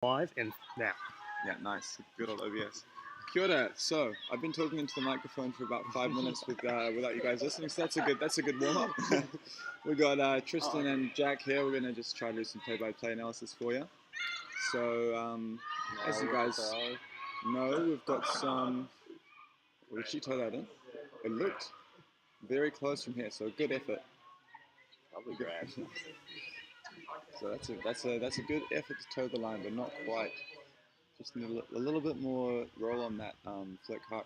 Live and now. Yeah, nice. Good old OBS. Kia ora. So I've been talking into the microphone for about 5 minutes without you guys listening. So that's a good warm up. We got Tristan and Jack here. We're gonna just try to do some play-by-play analysis for you. So as you guys know, we've got some. Did she toe that in? It looked very close from here. So good effort. Probably grab. So that's a good effort to toe the line, but not quite. Just need a little bit more roll on that flick hook.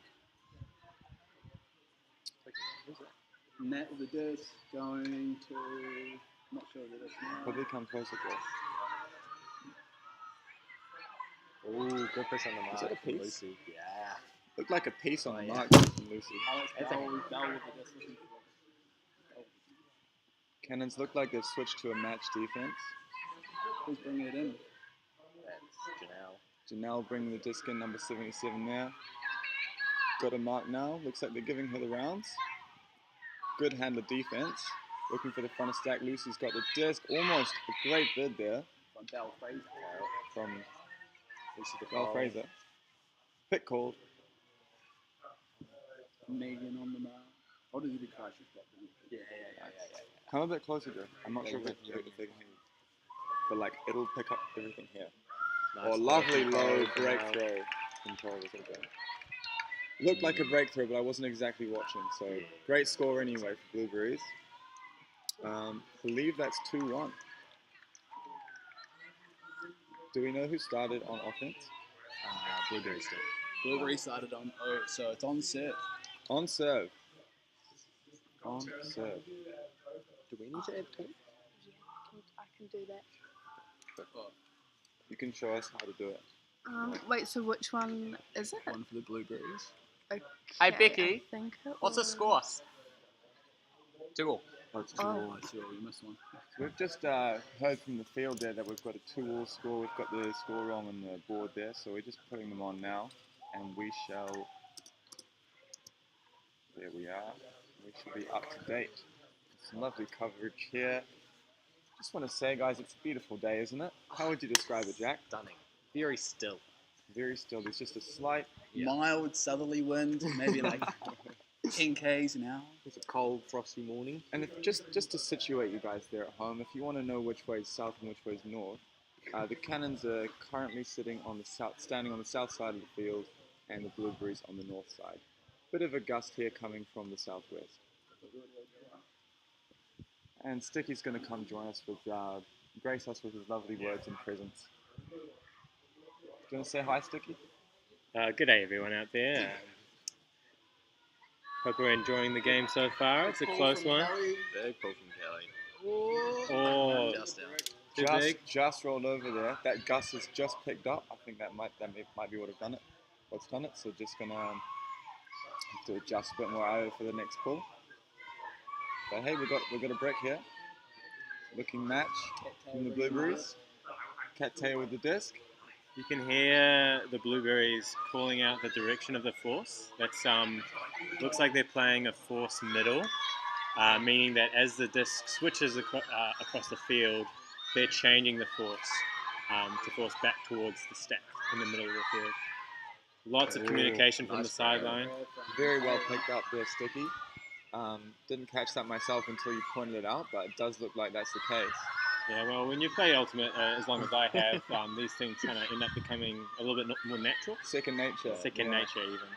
Net of the disc going to. I'm not sure the disc now. Probably come closer to it. Oh, good push on the mark. Is that a piece? Lucy. Yeah. Looked like a piece on the yeah. mark from Lucy. Alex Bell with the disc. Cannons look like they've switched to a match defense. Who's bringing it in? That's Janelle. Janelle bringing the disc in, number 77 there. Got a mark now. Looks like they're giving her the rounds. Good handler defense. Looking for the front of stack. Lucy's got the disc. Almost a great bid there. From Bell Fraser. From Lucy the Belle Fraser. Pick called. Megan on the mark. Or did he be crash? Yeah. Come a bit closer, Joe. I'm not sure if they can hear you. But like, it'll pick up everything here. Nice. Oh, lovely low break throw. Looked like a breakthrough, but I wasn't exactly watching. So great score anyway for Blueberries. Believe that's 2-1. Do we know who started on offense? Blueberries did. Blueberry started on so it's on serve. On serve. On serve. Do we need to add two? I can do that. You can show us how to do it. Wait, so which one is it? One for the Blueberries. Okay, Hey, Becky, I think it what's the was- score? 2-2. Oh, it's Oh. I see what we missed one. So we've just heard from the field there that we've got a 2-2 score. We've got the score wrong on the board there, so we're just putting them on now. And we shall... There we are. We should be up to date. Some lovely coverage here. Just want to say, guys, it's a beautiful day, isn't it? How would you describe it, Jack? Stunning. Very still. Very still. There's just a slight... Mild southerly wind, maybe like 10 k's an hour. It's a cold, frosty morning. And if, just to situate you guys there at home, if you want to know which way is south and which way is north, the Cannons are currently standing on the south side of the field, and the Blueberries on the north side. Bit of a gust here coming from the southwest. And Sticky's going to come join us with, grace us with his lovely words and presence. Do you want to say hi, Sticky? Good day, everyone out there. Hope we're enjoying the game so far. It's a close one. Big pull from Kelly. Oh, Just out. too big. Just rolled over there. That gust has just picked up. I think that might be what have done it. What's done it? So just gonna have to adjust a bit more IO for the next pull. But hey, we got a break here. Looking match from the Blueberries. Cat tail with the disc. You can hear the Blueberries calling out the direction of the force. That's looks like they're playing a force middle, meaning that as the disc switches across the field, they're changing the force to force back towards the stack in the middle of the field. Lots of communication from the sideline. Very well picked up there, Sticky. Didn't catch that myself until you pointed it out, but it does look like that's the case. Yeah, well, when you play Ultimate as long as I have, these things kind of end up becoming a little bit more natural. Second nature. Second nature, even.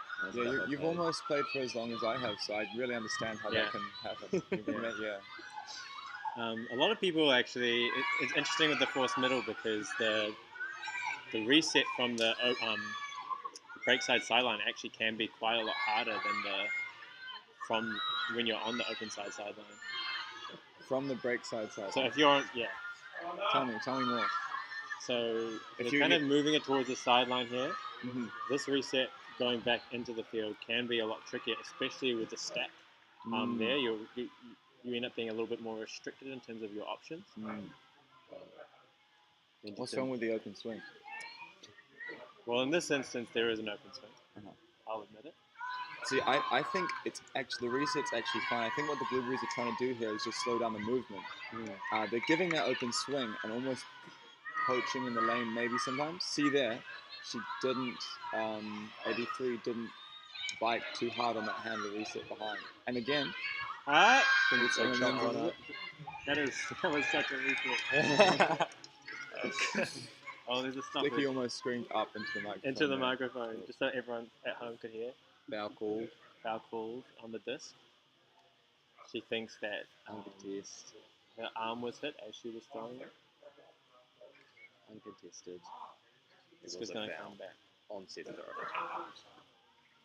Yeah, you've almost played for as long as I have, so I really understand how that can happen. A lot of people actually, it's interesting with the force middle because the reset from the break side sideline actually can be quite a lot harder than from when you're on the open side sideline. From the break side. So if you're on, Tell me more. So If you're kind of moving it towards the sideline here. Mm-hmm. This reset going back into the field can be a lot trickier, especially with the stack. There you end up being a little bit more restricted in terms of your options. What's wrong with the open swing? Well, in this instance, there is an open swing. I'll admit it. See, I think it's actually the reset's actually fine. I think what the Blueberries are trying to do here is just slow down the movement. They're giving that open swing and almost poaching in the lane maybe sometimes. See there, she didn't, 83 didn't bite too hard on that handle reset behind. And again, Ah, I think it's Big shot Eminem's, on is that was such a reflex. it? Oh, there's a stop Sticky almost screamed up into the microphone. into the there. microphone, just so everyone at home could hear. Foul call. Foul called on the disc. She thinks that Uncontested. her arm was hit as she was throwing it. Uncontested. It's It was just a going to foul. come back. On set throw.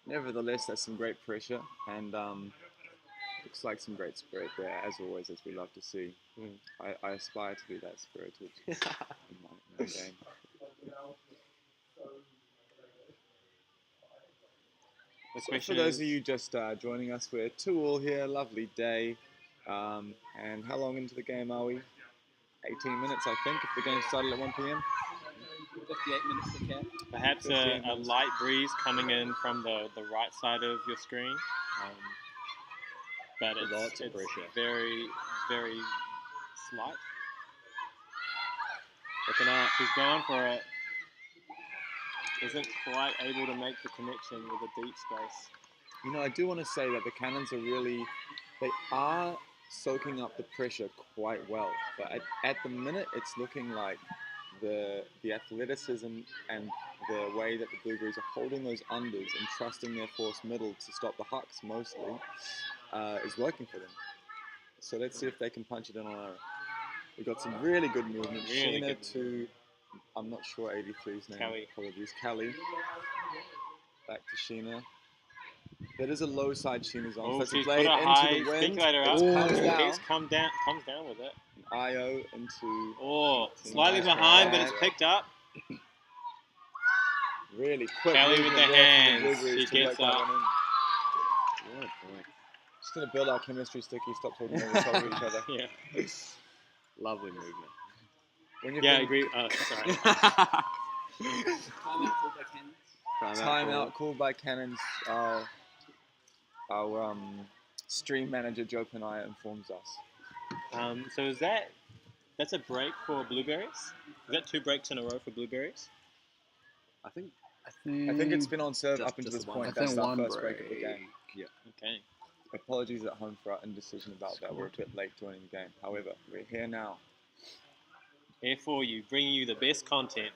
Nevertheless, that's some great pressure, and looks like some great spirit there, as always, as we love to see. I aspire to be that spirited in my game. The So for question those is, of you just joining us, we're 2-2 here, lovely day. And how long into the game are we? 18 minutes, I think, if the game started at 1 p.m. 58 minutes to cap. perhaps 15 a minutes. light breeze coming in from the right side of your screen. But Lots of it's pressure. very, very slight. Looking up. She's going for it. Isn't quite able to make the connection with a deep space. You know, I do want to say that the Cannons they are soaking up the pressure quite well. But at the minute, it's looking like the athleticism and the way that the Blueberries are holding those unders and trusting their force middle to stop the hucks mostly is working for them. So let's see if they can punch it in on our own. We've got some really good movement. Really Sheena good to, I'm not sure 83's name. Kelly. Apologies. Kelly. Back to Sheena. That is a low side Sheena's on. Oh, So that's a she's blade put a into high the wind. speculator It up. comes down. Keeps comes down with it. IO into Oh, slightly Nice behind, but back. it's picked up. really quick. Kelly with movement the there from hands. Blueberries She to gets work that up. one in. What a point. Just going to build our chemistry, Sticky. Stop talking over top of each other. Yeah. Lovely movement. When you've Yeah, I been agree. Oh, sorry. Timeout called by Cannons. timeout called by Cannons, our stream manager Joe Panaya informs us. So that's a break for Blueberries? Is that 2 breaks in a row for Blueberries? I think I think it's been on serve Just- up until just this one. point. I That's think our one first break of the break. game. Okay. Apologies at home for our indecision about that. We're a bit late joining the game. However, we're here now. Here for you, bringing you the best content.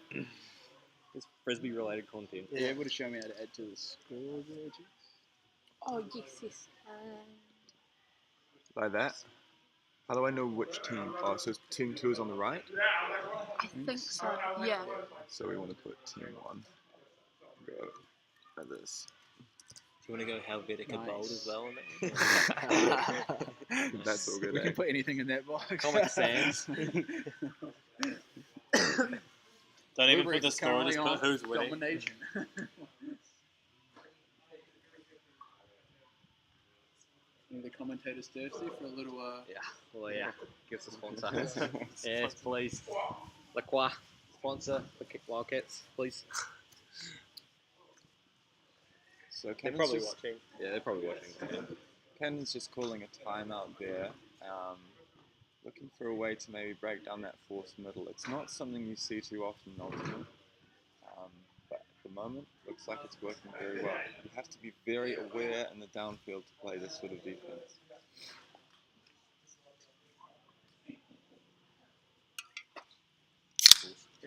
it's frisbee related content. Are you able to show me how to add to the score, Georgie? Oh, yes. Like that. How do I know which team? Oh, so team 2 is on the right. I think so. Yeah. So we want to put team 1. Go like this. Do you want to go Helvetica Nice. bold as well? That's all good. We Eh? can put anything in that box. Comic Sans. Don't even put Blueberries the is score, just currently put who's on winning. Domination. One of the commentators thirsty for a little. Yeah. Well, yeah. Give us a sponsor. yes, please. La Croix. Sponsor the Wildcats, please. So They're Cannon's probably just, watching. Yeah, they're probably watching. Cannon's just calling a timeout there. Looking for a way to maybe break down that force middle. It's not something you see too often in Ultimate. But at the moment, looks like it's working very well. You have to be very aware in the downfield to play this sort of defense.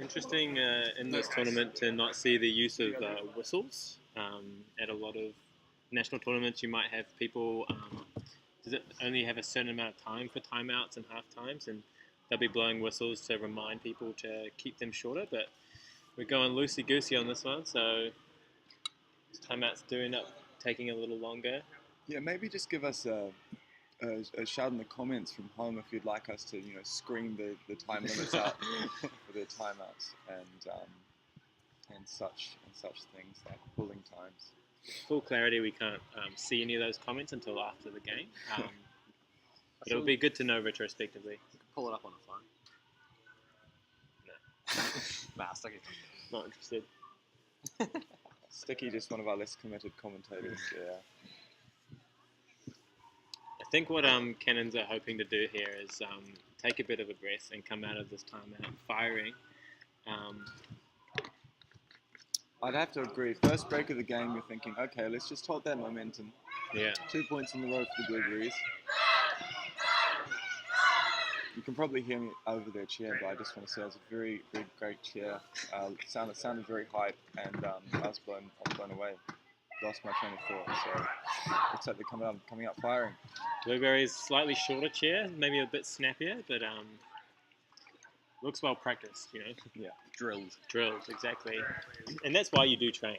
Interesting in this tournament to not see the use of whistles. At a lot of national tournaments, you might have people. Does it only have a certain amount of time for timeouts and half times, and they'll be blowing whistles to remind people to keep them shorter. But we're going loosey goosey on this one, so timeouts do end up taking a little longer. Yeah, maybe just give us a shout in the comments from home if you'd like us to, scream the time limits out for the timeouts and such things like pulling times. Full clarity, we can't see any of those comments until after the game. But it would be good to know retrospectively. You can pull it up on a phone. Nah, stuck it. Not interested. Sticky, just one of our less committed commentators. Yeah. I think what Cannons are hoping to do here is take a bit of a breath and come out of this timeout firing I'd have to agree. First break of the game, you're thinking, okay, let's just hold that momentum. Yeah. 2 points in the row for the Blueberries. You can probably hear me over their cheer, but I just want to say it was a very, very great cheer. Sounded very hype, and I was blown away. Lost my train of thought, so looks like they're coming up firing. Blueberries slightly shorter chair, maybe a bit snappier, but looks well practiced. Yeah. Drilled exactly, and that's why you do train,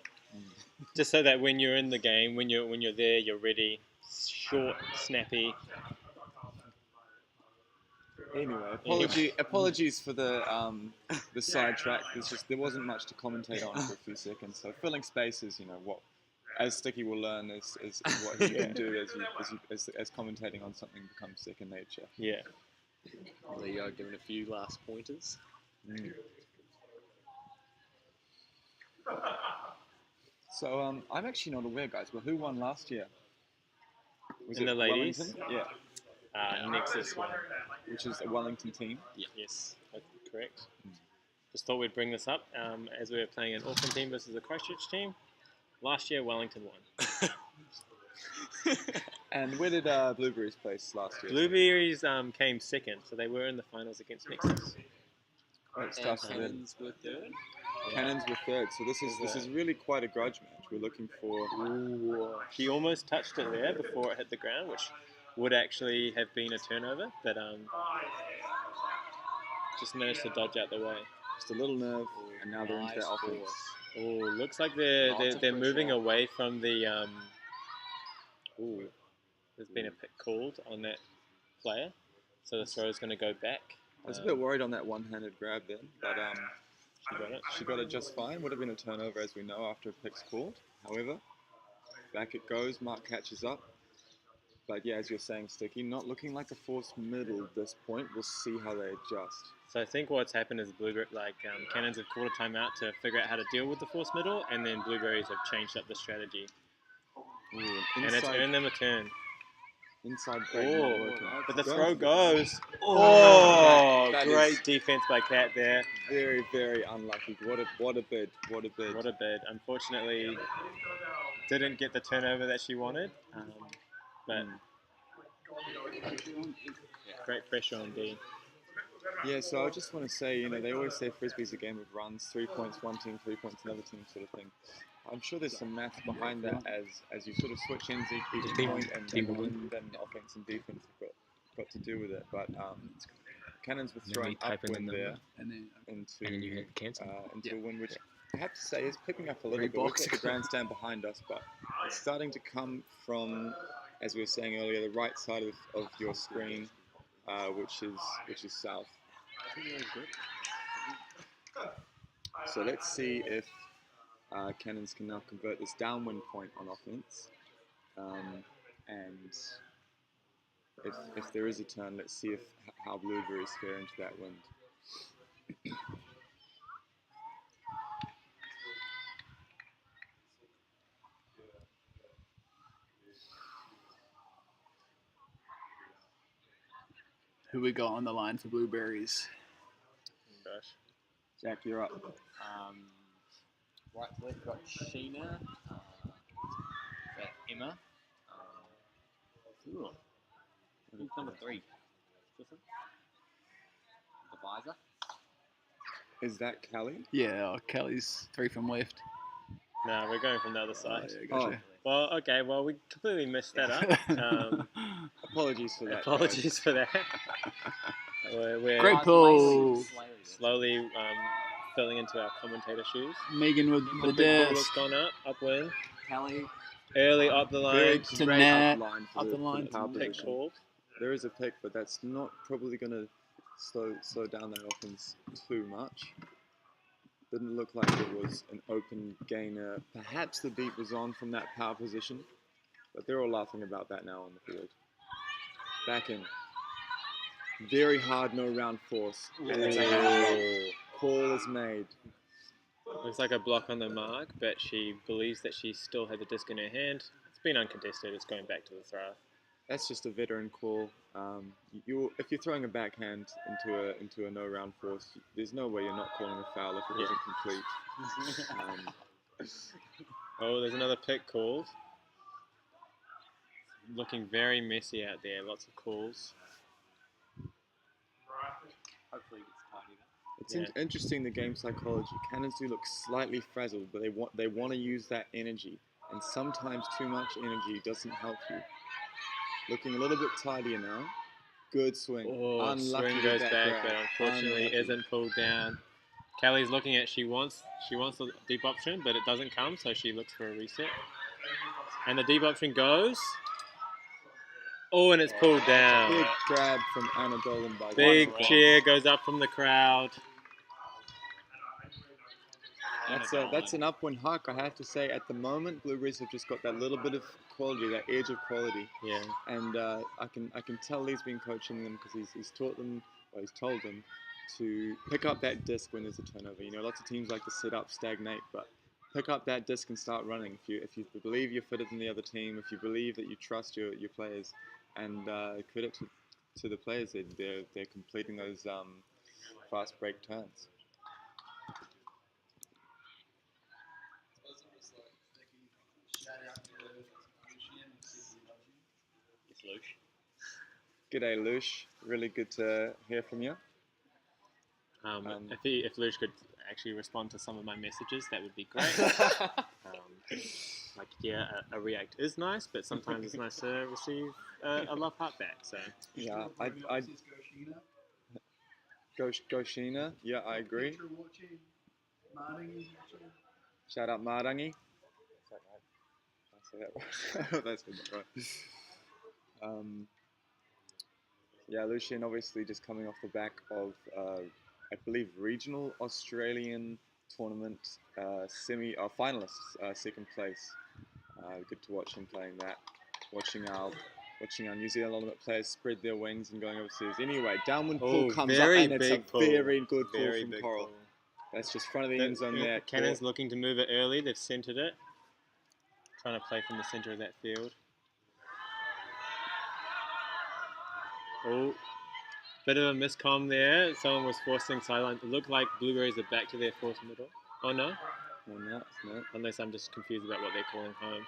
just so that when you're in the game, when you're there, you're ready. Short, snappy. Anyway, apologies for the sidetrack. There wasn't much to commentate on for a few seconds. So filling spaces, what as Sticky will learn is what he can do as commentating on something becomes second nature. Yeah. There you go, giving a few last pointers. So I'm actually not aware, guys. But who won last year? Was In it the ladies? Wellington? Yeah, Nexus one. which is a Wellington team. Yes, that's correct. Just thought we'd bring this up as we were playing an Auckland team versus a Christchurch team. Last year, Wellington won. And where did Blueberries place last year? Blueberries came second, so they were in the finals against Nexus. Right, tough for them. Cannons were third. Cannons were third, so this is really quite a grudge match. We're looking for. Ooh, she almost touched it there before it hit the ground, which would actually have been a turnover, but just managed to dodge out the way. Just a little nerve, and now they're into their offense. Oh, looks like they're moving away from the. Ooh, there's been a pick called on that player, so the throw is going to go back. I was a bit worried on that one-handed grab then, but She got it. she got it just fine. Would have been a turnover, as we know, after a pick's called. However, back it goes. Mark catches up. But yeah, as you're saying, Sticky, not looking like a forced middle at this point. We'll see how they adjust. So I think what's happened is Cannons have called a timeout to figure out how to deal with the force middle, and then Blueberries have changed up the strategy. Ooh, And it's earned them a turn. Inside break not working. But the Go throw for it. goes. That Great is defense by Cat there. very, very unlucky. What a bid. What a bid. Unfortunately, didn't get the turnover that she wanted. But great pressure on D. Yeah, so I just want to say, they always say Frisbee's a game of runs, 3 points one team, 3 points another team sort of thing. I'm sure there's some math behind that as you sort of switch ends each point and the wind and offense and defense have got to do with it. But Cannons were throwing upwind there into a wind, which I have to say is picking up a little bit. We've got the grandstand behind us, but it's starting to come from, as we were saying earlier, the right side of your screen, which is south. So let's see if Cannons can now convert this downwind point on offense, and if there is a turn, let's see how Blueberries fare into that wind. Who we got on the line for Blueberries? Gosh. Jack, you're up. Right to left, got Sheena, Emma. Who's number 3? The visor. Is that Callie? Yeah, Kelly's 3 from left. No, we're going from the other side. Yeah, gotcha. Well, okay. Well, we completely messed that up. Apologies for that. Apologies for that. We're Great pull. slowly filling into our commentator shoes. Megan with the Big ball has disc. gone up, upwind. Kelly. Early up the line. Very To great Nat, up the line for up the line power to Pick position. called. There is a pick, but that's not probably going to slow down that offense too much. Didn't look like it was an open gainer. Perhaps the beat was on from that power position, but they're all laughing about that now on the field. Back in. Very hard, no round force. And it's a handball. Call is made. Looks like a block on the mark, but she believes that she still had the disc in her hand. It's been uncontested. It's going back to the thrower. That's just a veteran call. If you're throwing a backhand into a no round force, there's no way you're not calling a foul if it Yeah. isn't complete. Oh, there's another pick called. Looking very messy out there. Lots of calls. Hopefully it gets tidied up. It's Yeah. interesting, the game psychology. Cannons do look slightly frazzled, but they want to use that energy, and sometimes too much energy doesn't help you. Looking a little bit tidier now. Good swing. Oh, Unlucky swing with goes that back, grab. but unfortunately Unlucky. isn't pulled down. Kelly's looking at, she wants the deep option, but it doesn't come, so she looks for a reset. And the deep option goes. Oh, and it's pulled down. Big grab from Anna Dolan by Big Grant. cheer goes up from the crowd. That's an upwind huck, I have to say. At the moment, Blueberries have just got that little bit of quality, that edge of quality. Yeah. And I can tell he's been coaching them because he's taught them, or he's told them to pick up that disc when there's a turnover. You know, lots of teams like to sit up, stagnate, but pick up that disc and start running. If you believe you're fitter than the other team, if you believe that you trust your players, and credit to the players, they're completing those fast break turns. It's Lush. G'day, G'day, Lush. Really good to hear from you. If Lush could actually respond to some of my messages, that would be great. A react is nice, but sometimes it's nice to receive a love heart back. So Yeah, Goshina. Yeah, I agree. Shout out Marangi. That's right. Yeah, Lucian obviously just coming off the back of, I believe, regional Australian tournament finalists, second place. Good to watch him playing that. Watching our New Zealand ultimate players spread their wings and going overseas. Anyway, downwind pull comes up, and it's a very good pull from Coral. That's just front of the end zone there. Cannon's looking to move it early. They've centered it. Trying to play from the center of that field. Oh, bit of a miscomm there. Someone was forcing sideline. It looked like Blueberries are back to their forced middle. Oh no? No, it's not. Unless I'm just confused about what they're calling home.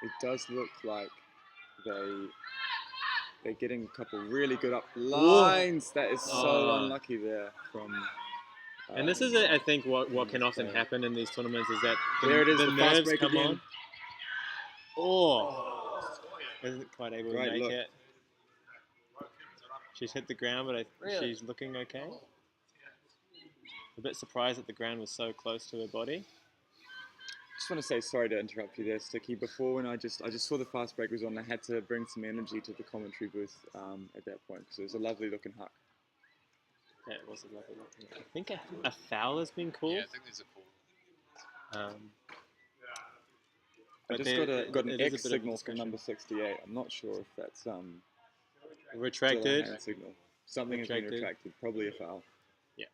It does look like they're getting a couple really good up lines. That is so unlucky there from. And this is, I think, what can often happen in these tournaments is that the fast nerves break come again. on. Oh, isn't quite able to make it. She's hit the ground, but she's looking okay. A bit surprised that the ground was so close to her body. Just want to say sorry to interrupt you there, Sticky. Before, when I just saw the fast break was on, I had to bring some energy to the commentary booth at that point because it was a lovely looking huck. Yeah, it was a lovely looking. I think a foul has been called. Yeah, I think there's a call. I just got an X signal from number 68. I'm not sure if that's retracted. Still a hand signal. Something has been retracted. Probably a foul. Yeah.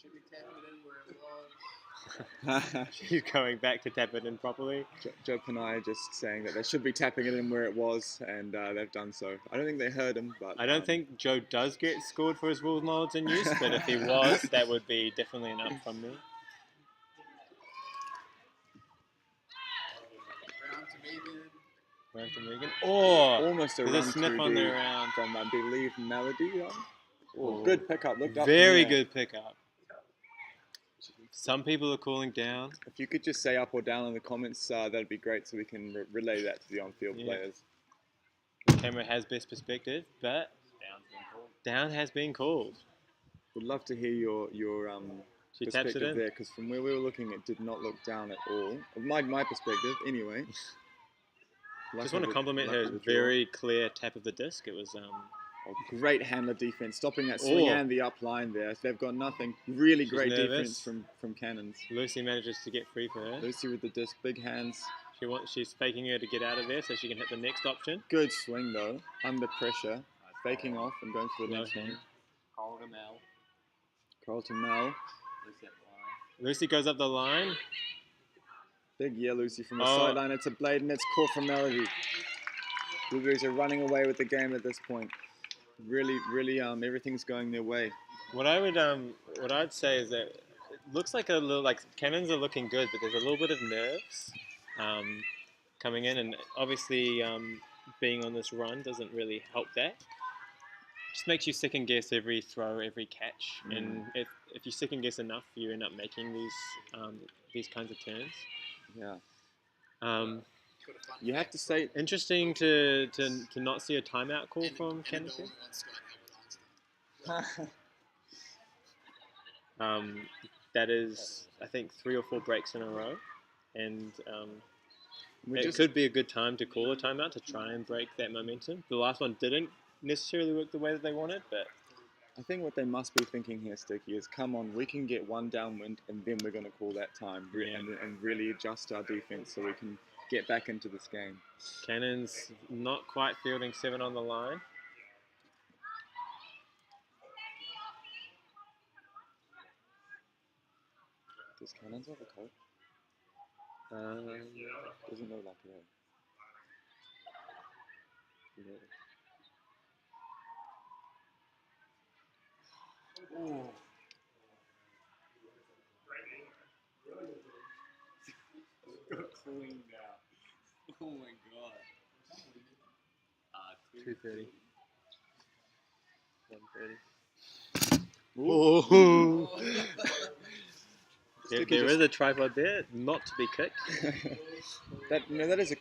Should be tapping it in where it was. She's going back to tap it in properly. Joe Panay just saying that they should be tapping it in where it was, and they've done so. I don't think they heard him, but I don't think Joe does get scored for his rules knowledge and use, but if he was, that would be definitely an up from me. Round to Megan. Oh, almost a there's run a sniff through on the round from I believe Melody. Oh, good pickup. Looked up. Very good pickup. Some people are calling down. If you could just say up or down in the comments, that'd be great, so we can relay that to the on-field players. The camera has best perspective, but down has been called. Would love to hear your She taps it perspective in. there, because from where we were looking, it did not look down at all. My perspective, anyway. Just want to compliment her very clear tap of the disc. It was great handler defense, stopping that swing and the up line there. They've got nothing. Really great defense from Cannons. Lucy manages to get free for her. Lucy with the disc, big hands. She's faking her to get out of there so she can hit the next option. Good swing though, under pressure, faking off and going for the next one. Carlton Mel. Lucy goes up the line. Big Lucy from the Oh. sideline. It's a blade and it's caught from Melody. Blueberries are running away with the game at this point. Really, everything's going their way. What I'd say is that it looks like a little like cannons are looking good, but there's a little bit of nerves coming in, and obviously being on this run doesn't really help that. Just makes you second guess every throw, every catch, and if you second guess enough, you end up making these kinds of turns. Yeah. You have to say Interesting to not see a timeout call from Cannons here. That is, I think, 3 or 4 breaks in a row, and it could be a good time to call a timeout to try and break that momentum. The last one didn't necessarily work the way that they wanted, but I think what they must be thinking here, Sticky, is come on, we can get one downwind and then we're going to call that time and really adjust our defense so we can get back into this game. Cannons not quite fielding 7 on the line. Does Cannons have a coach? Doesn't look like it. Oh. Clean now. Oh my god. 2:30. 1:30. Ooh. There is a tripod there, not to be kicked. that is a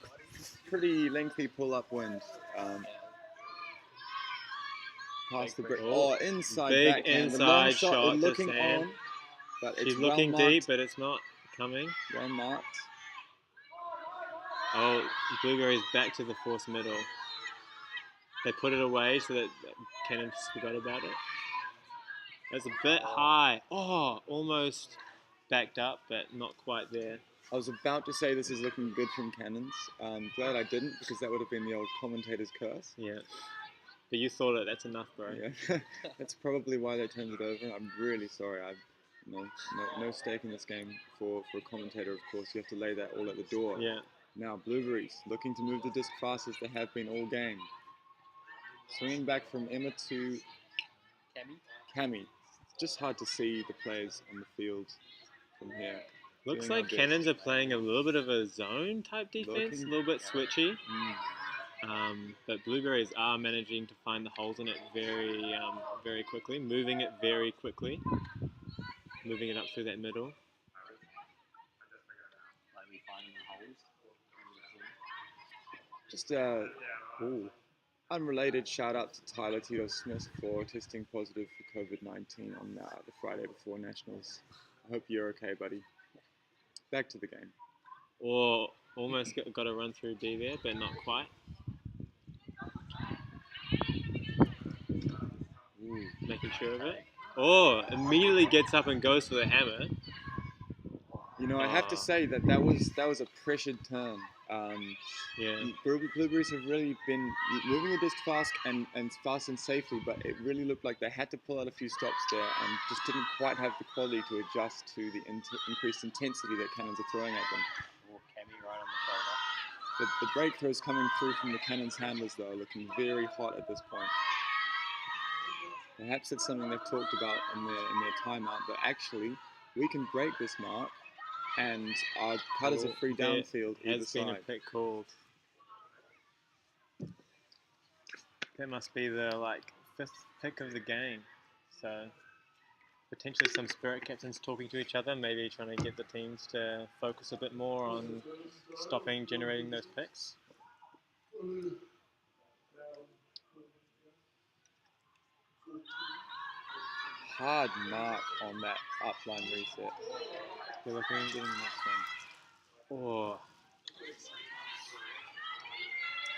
pretty lengthy pull-up wind. Past the brick. Oh, inside big backhand. inside The long shot to looking Sam. on, but She's it's looking well marked. deep, but it's not coming. Well marked. Oh, Blueberries back to the force middle. They put it away so that Cannons forgot about it. That's a bit high. Oh, almost backed up, but not quite there. I was about to say this is looking good from Cannons. Glad I didn't, because that would have been the old commentator's curse. Yeah. But you thought it. That's enough, bro. Yeah, that's probably why they turned it over. I'm really sorry. I've no stake in this game for a commentator. Of course, you have to lay that all at the door. Yeah. Now Blueberries looking to move the disc fast as they have been all game. Swinging back from Emma to Cammy. It's just hard to see the players on the field from here. Looks Doing our like best. Cannons are playing a little bit of a zone type defense, a little bit switchy. But Blueberries are managing to find the holes in it very quickly, moving it very quickly, moving it up through that middle. Just unrelated shout out to Tyler Tito Smith for testing positive for COVID-19 on the Friday before Nationals. I hope you're okay, buddy. Back to the game. Or almost got a run through D there, but not quite. Making sure of it. Oh, immediately gets up and goes for the hammer. You know, I have to say that was a pressured turn. Yeah. Blueberries have really been moving the disc fast and fast and safely, but it really looked like they had to pull out a few stops there and just didn't quite have the quality to adjust to the increased intensity that Cannons are throwing at them. Cammy right on the shoulder. The breakthroughs coming through from the Cannons handlers, though, are looking very hot at this point. Perhaps it's something they've talked about in their timeout, but actually, we can break this mark, and our cutters are free downfield either Has been side. a pick called. That must be the 5th pick of the game. So potentially some spirit captains talking to each other, maybe trying to get the teams to focus a bit more on stopping generating those picks. Hard mark on that upline reset. They're looking at getting the next one. Oh.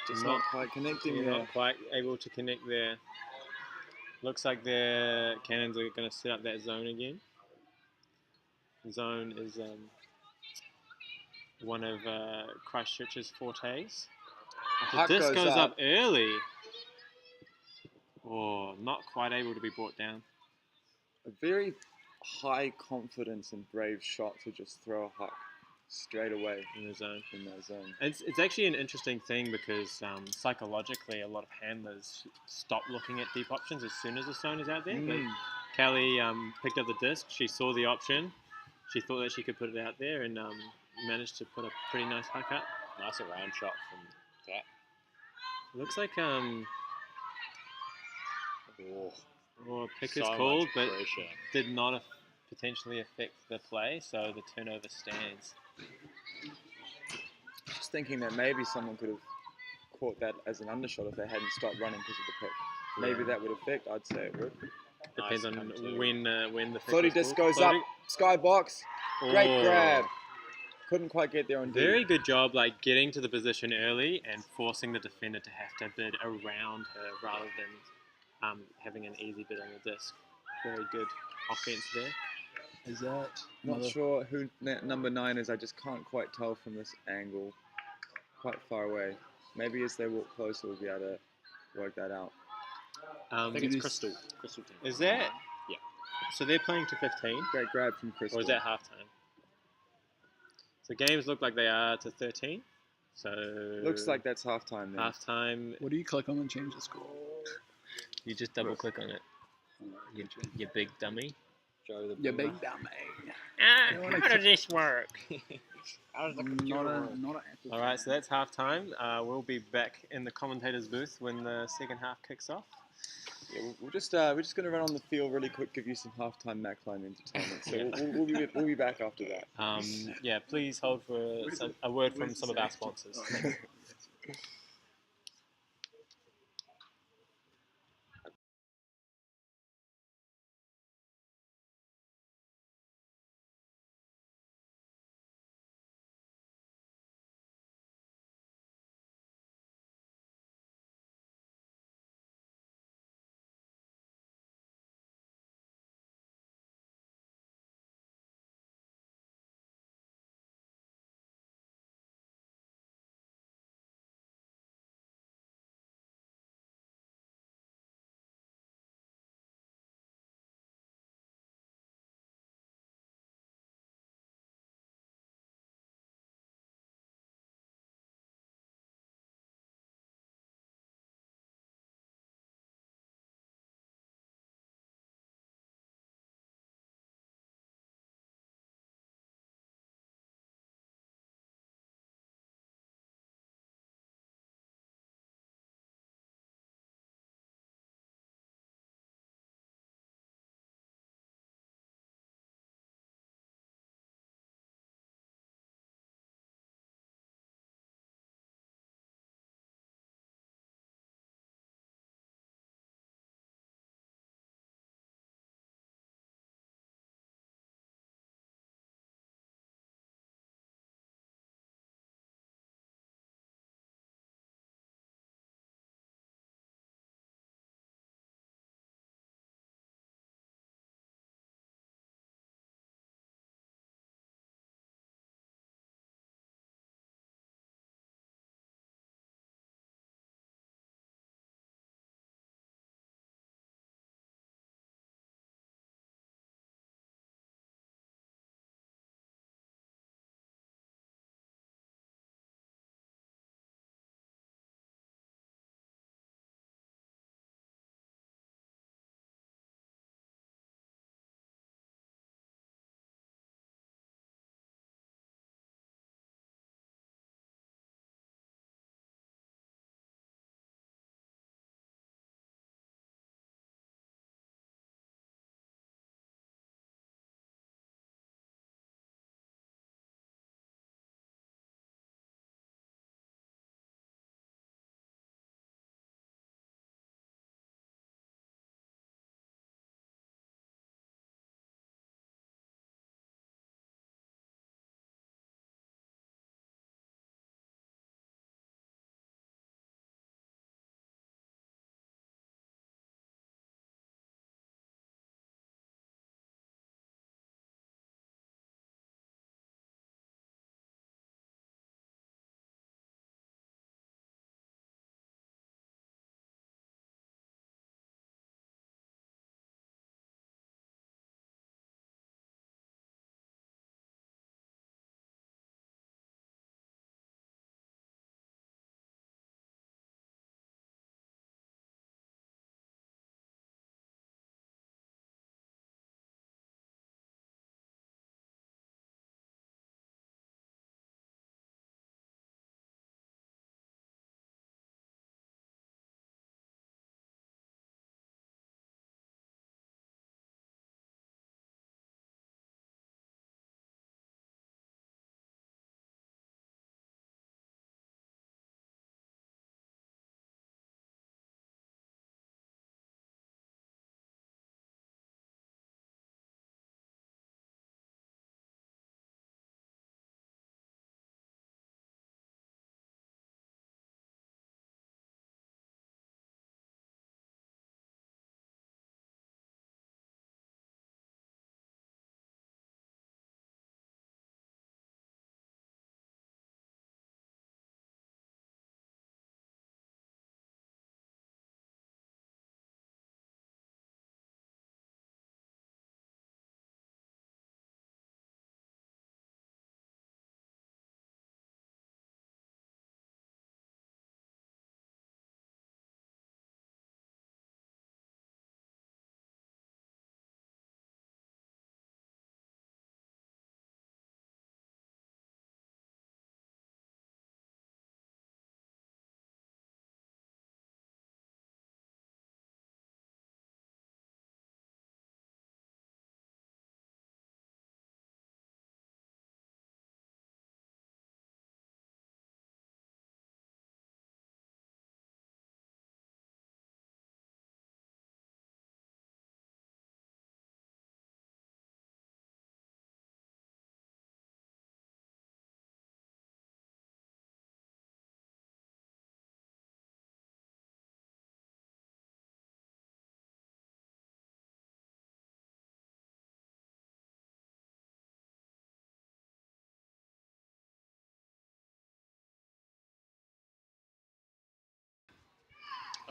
Just not quite connecting there. Not quite able to connect there. Looks like their Cannons are going to set up that zone again. Zone is one of Christchurch's fortes. The disc goes up early. Oh, not quite able to be brought down. A very high confidence and brave shot to just throw a huck straight away in the zone. in that zone. It's actually an interesting thing because psychologically, a lot of handlers stop looking at deep options as soon as the zone is out there. But Callie picked up the disc. She saw the option. She thought that she could put it out there and managed to put a pretty nice high cut. Nice around shot from that. Looks like pick is So called, much but pressure. did not potentially affect the play, so the turnover stands. Just thinking that maybe someone could have caught that as an undershot if they hadn't stopped running because of the pick. Maybe that would affect. I'd say it would. Depends Nice on come to. when the pick Floaty was disc called. goes up. Skybox. Great Oh. grab. Couldn't quite get there on D. Very good job, like getting to the position early and forcing the defender to have to bid around her rather than having an easy bid on the disc. Very good offense there. Is that Not sure who number 9 is. I just can't quite tell from this angle. Quite far away. Maybe as they walk closer, we'll be able to work that out. I think It it's is- Crystal. Crystal team. Is that? Yeah. So they're playing to 15, Great grab from Crystal. or is that halftime? So games look like they are to 13. So Looks like that's halftime then. halftime. What do you click on and change the score? You just double click on it. You big dummy. Joe the You Boomer. big dummy. How does this work? How does the computer work? Not an All right, so that's halftime. We'll be back in the commentators' booth when the second half kicks off. Yeah, we're just going to run on the field really quick, give you some halftime Macline entertainment. So we'll be back after that. Yeah, please hold for a word from some of our sponsors.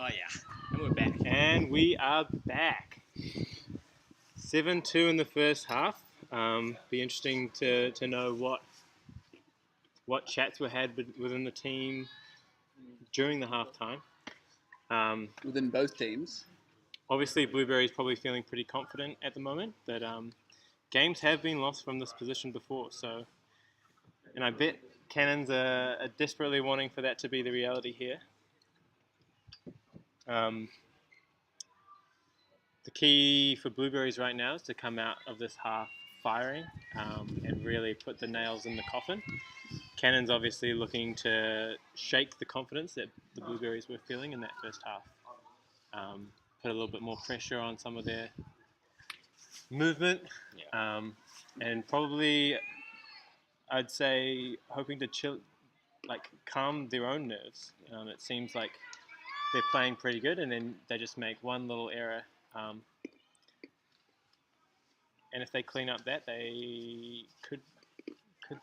Oh yeah, and we're back. And we are back. 7-2 in the first half. Be interesting to know what chats were had within the team during the halftime. Within both teams. Obviously, Blueberries probably feeling pretty confident at the moment, but games have been lost from this position before. So, and I bet Cannons are desperately wanting for that to be the reality here. The key for Blueberries right now is to come out of this half firing and really put the nails in the coffin. Cannons obviously looking to shake the confidence that the Blueberries were feeling in that first half. Put a little bit more pressure on some of their movement, and probably I'd say hoping to calm their own nerves. It seems like they're playing pretty good, and then they just make one little error. And if they clean up that, they could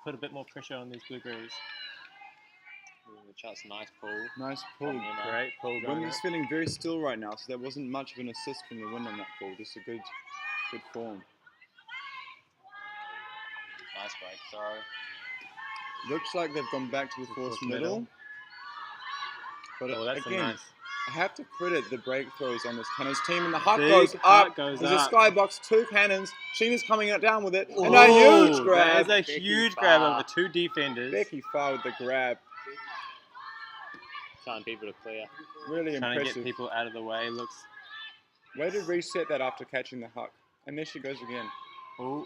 put a bit more pressure on these Blueberries. Just nice pull. Nice pull. Great pull Wind going. is feeling very still right now, so there wasn't much of an assist from the wind on that pull. Just a good form. Nice break throw. Looks like they've gone back to the forced middle. But That's again, nice. I have to credit the break throws on this Cannons team, and the hut Big goes hut up. goes There's up. a skybox, 2 cannons. Sheena's coming down with it, and a huge grab. That is a huge grab over 2 defenders. Becky Farr with the grab. Telling people to clear. Really Trying impressive. to get people out of the way. Looks. Way to reset that after catching the huck. And there she goes again. Oh,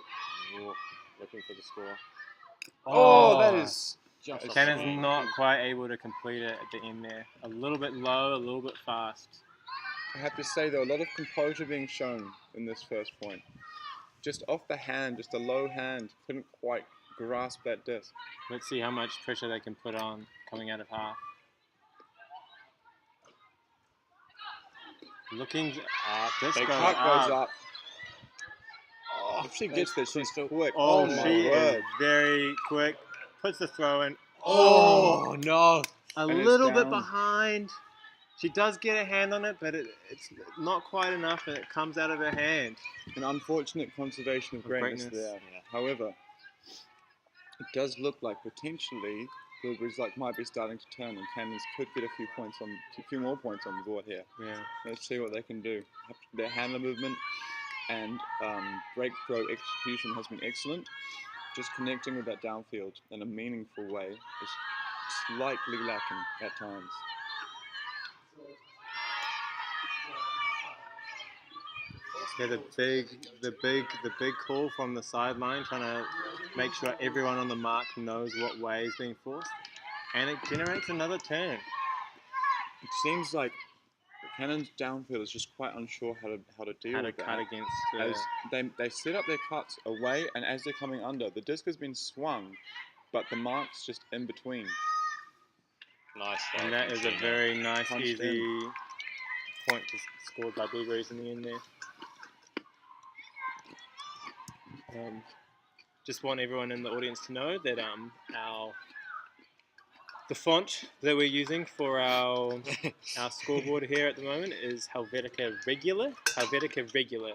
Looking for the score. Oh, that is... Just Cannon's not quite able to complete it at the end there. A little bit low, a little bit fast. I have to say, though, a lot of composure being shown in this first point. Just off the hand, just a low hand. Couldn't quite grasp that disc. Let's see how much pressure they can put on coming out of half. Looking up. This Big goes huck up. goes up. Oh, if she gets there, she's quick. Oh, my she word. is very quick. Puts the throw in. Oh no! A And it's little bit down. behind. She does get a hand on it, but it's not quite enough, and it comes out of her hand. An unfortunate conservation of greatness there. Yeah. However, it does look like potentially Blueberries might be starting to turn, and Cannons could get a few more points on the board here. Yeah. Let's see what they can do. Their handler movement and break throw execution has been excellent. Just connecting with that downfield in a meaningful way is slightly lacking at times. Yeah, the big call from the sideline, trying to make sure everyone on the mark knows what way is being forced, and it generates another turn. It seems like Cannon's downfield is just quite unsure how to deal How to with cut that. against. As they set up their cuts away, and as they're coming under, the disc has been swung, but the mark's just in between. Nice. And that is a very nice, Punched easy point scored by Blueberries in the end there. Just want everyone in the audience to know that the font that we're using for our scoreboard here at the moment is Helvetica Regular. Helvetica Regular.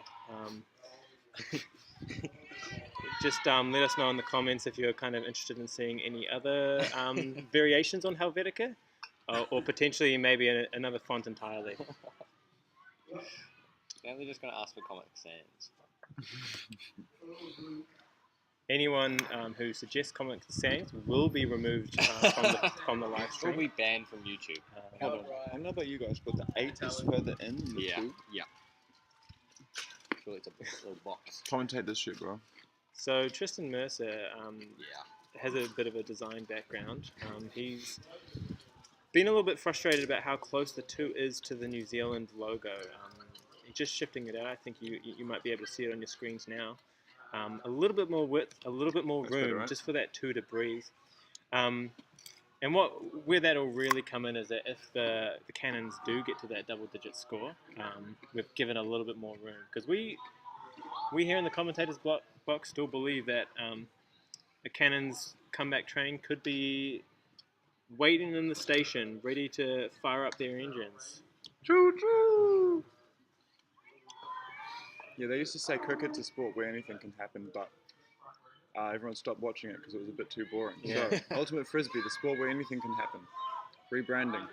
Just let us know in the comments if you're kind of interested in seeing any other variations on Helvetica, or potentially maybe another font entirely. Now they're just going to ask for Comic Sans. Anyone who suggests Comic Sans will be removed from the live Will stream. be banned from YouTube. Hold on. I don't know about you guys, but the 8 is further in than the 2. Yeah. Surely it's a little box. Commentate this shit, bro. So Tristan Mercer has a bit of a design background. He's been a little bit frustrated about how close the 2 is to the New Zealand logo. Just shifting it out, I think you might be able to see it on your screens now. A little bit more width, a little bit more room, better, right? just for that 2 to breathe. And where that'll really come in is that if the Cannons do get to that double-digit score, we've given a little bit more room, because we here in the commentators box still believe that the Cannons comeback train could be waiting in the station, ready to fire up their engines. Choo choo. Yeah, they used to say cricket's a sport where anything can happen, but everyone stopped watching it because it was a bit too boring. Yeah. So, Ultimate Frisbee, the sport where anything can happen. Rebranding.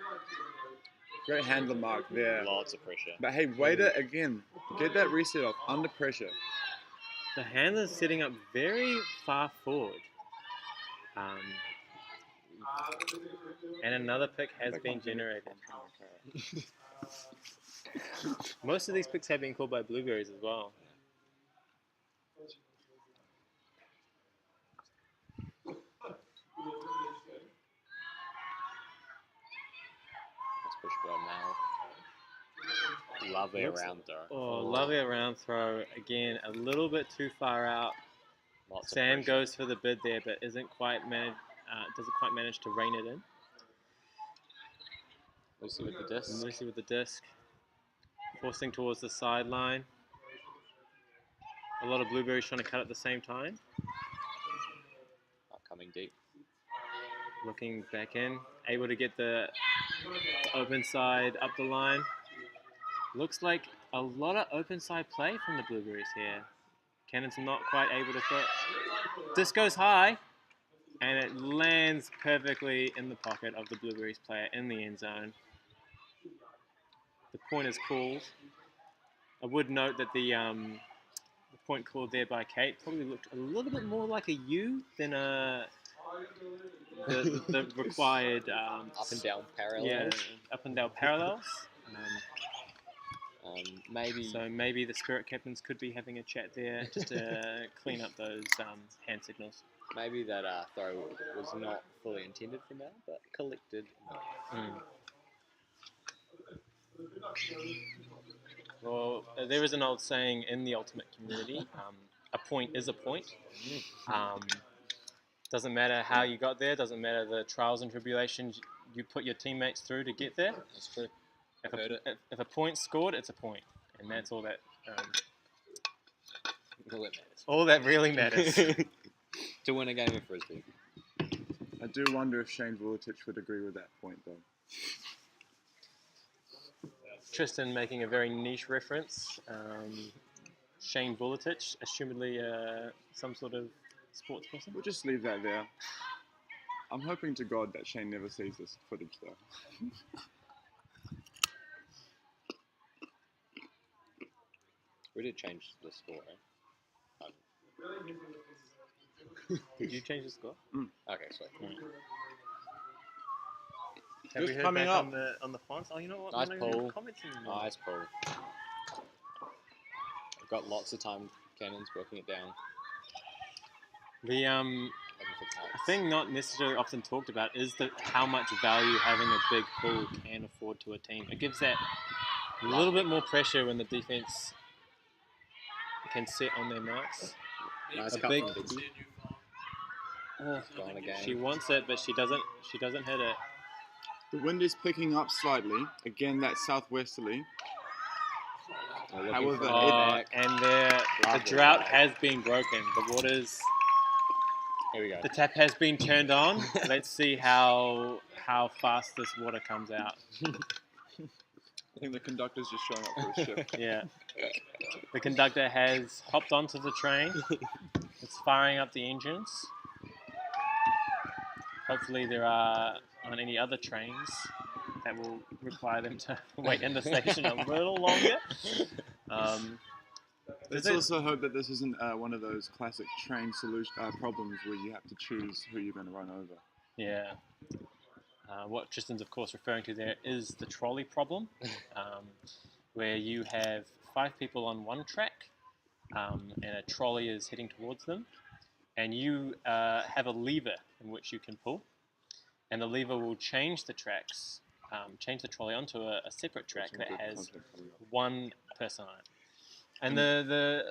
Great handler mark there. Lots of pressure. But hey, waiter again. Get that reset off under pressure. The handler's sitting up very far forward. And another pick has been generated. Most of these picks have been called by Blueberries as well. Let's push for now. Lovely Looks- around throw. Oh, lovely around throw. Again, a little bit too far out. Lots of Sam pressure. goes for the bid there, but doesn't quite manage to rein it in. Lucy with the disc. Lucy with the disc, forcing towards the sideline. A lot of Blueberries trying to cut at the same time. Coming deep. Looking back in, able to get the open side up the line. Looks like a lot of open side play from the Blueberries here. Cannon's not quite able to throw. Disc goes high, and it lands perfectly in the pocket of the Blueberries player in the end zone. The point is called. I would note that the point called there by Kate probably looked a little bit more like a U than the required Up and down parallels. Yeah, up and down parallels. Maybe. So maybe the spirit captains could be having a chat there just to clean up those hand signals. Maybe that throw was not fully intended for Mel, but collected. Well, there is an old saying in the ultimate community: a point is a point. Doesn't matter how you got there. Doesn't matter the trials and tribulations you put your teammates through to get there. That's true. If a point's scored, it's a point, and that's all that. All that really matters. To win a game of frisbee. I do wonder if Shane Vuletich would agree with that point, though. Tristan making a very niche reference. Shane Vuletich, assumedly some sort of sports person. We'll just leave that there. I'm hoping to God that Shane never sees this footage, though. We did change the score, eh? Did you change the score? Okay, sweet. Have we Just heard coming back up. on the fonts? Oh, you know what? Nice We're not even pull. commenting anymore. Nice pull. I've got lots of time cannons working it down. The Looking for cuts. thing not necessarily often talked about is how much value having a big pull can afford to a team. It gives that a little bit more pressure when the defense can sit on their marks. Nice a cut big- from Vicky. Gone again. She wants it, but she doesn't hit it. The wind is picking up slightly. Again, that's southwesterly. Looking However, for it- back. And the Lovely drought play. has been broken. The waters, Here we go. the tap has been turned on. Let's see how fast this water comes out. I think the conductor's just showing up for a shift. Yeah. The conductor has hopped onto the train. It's firing up the engines. Hopefully there aren't any other trains that will require them to wait in the station a little longer. Let's also hope that this isn't one of those classic train problems where you have to choose who you're going to run over. Yeah. What Tristan's, of course, referring to there is the trolley problem, where you have 5 people on one track, and a trolley is heading towards them, and you have a lever in which you can pull, and the lever will change the tracks, change the trolley onto a separate track that has one person on it. And the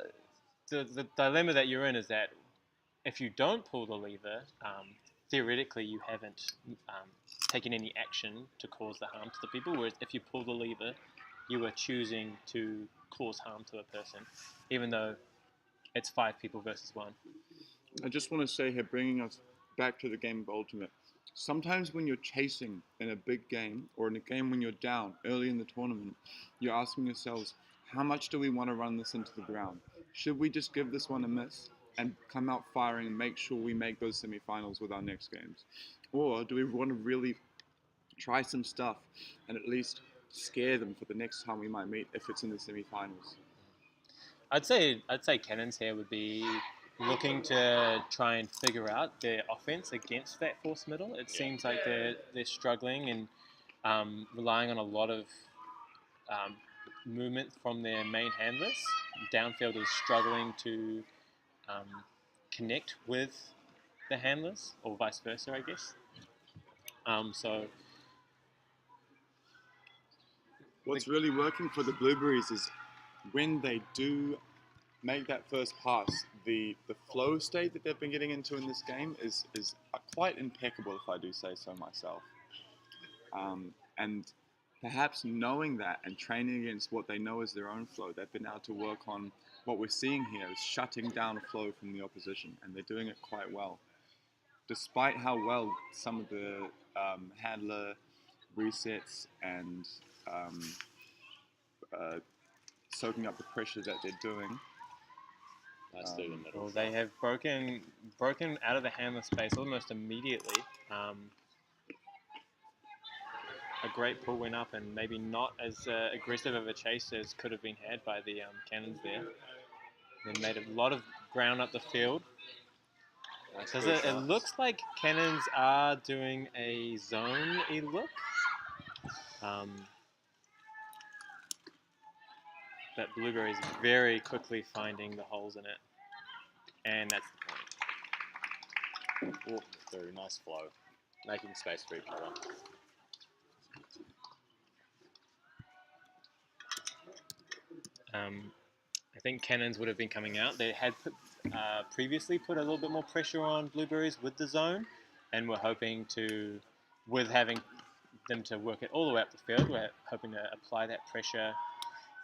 dilemma that you're in is that if you don't pull the lever, theoretically you haven't taken any action to cause the harm to the people, whereas if you pull the lever, you are choosing to cause harm to a person, even though it's 5 people versus 1. I just want to say here, bringing us back to the game of Ultimate, sometimes when you're chasing in a big game or in a game when you're down early in the tournament, you're asking yourselves, how much do we want to run this into the ground? Should we just give this one a miss and come out firing and make sure we make those semifinals with our next games? Or do we want to really try some stuff and at least scare them for the next time we might meet if it's in the semifinals? I'd say Cannons here would be looking to try and figure out their offense against that force middle. It seems like they're struggling and relying on a lot of movement from their main handlers. Downfield is struggling to connect with the handlers, or vice versa, I guess. So What's really working for the Blueberries is when they do make that first pass, the flow state that they've been getting into in this game is quite impeccable, if I do say so myself. And perhaps knowing that and training against what they know is their own flow, they've been able to work on what we're seeing here is shutting down a flow from the opposition, and they're doing it quite well. Despite how well some of the handler resets and soaking up the pressure that they're doing. Nice through the middle. well, they have broken out of the handler space almost immediately. A great pull went up, and maybe not as aggressive of a chase as could have been had by the Cannons there. They made a lot of ground up the field. Because it looks like Cannons are doing a zone-y look. But Blueberries very quickly finding the holes in it. And that's the point. Walk through, nice flow. Making space for each other. I think Cannons would have been coming out. They had previously put a little bit more pressure on Blueberries with the zone, and we're hoping to, with having them to work it all the way up the field, we're hoping to apply that pressure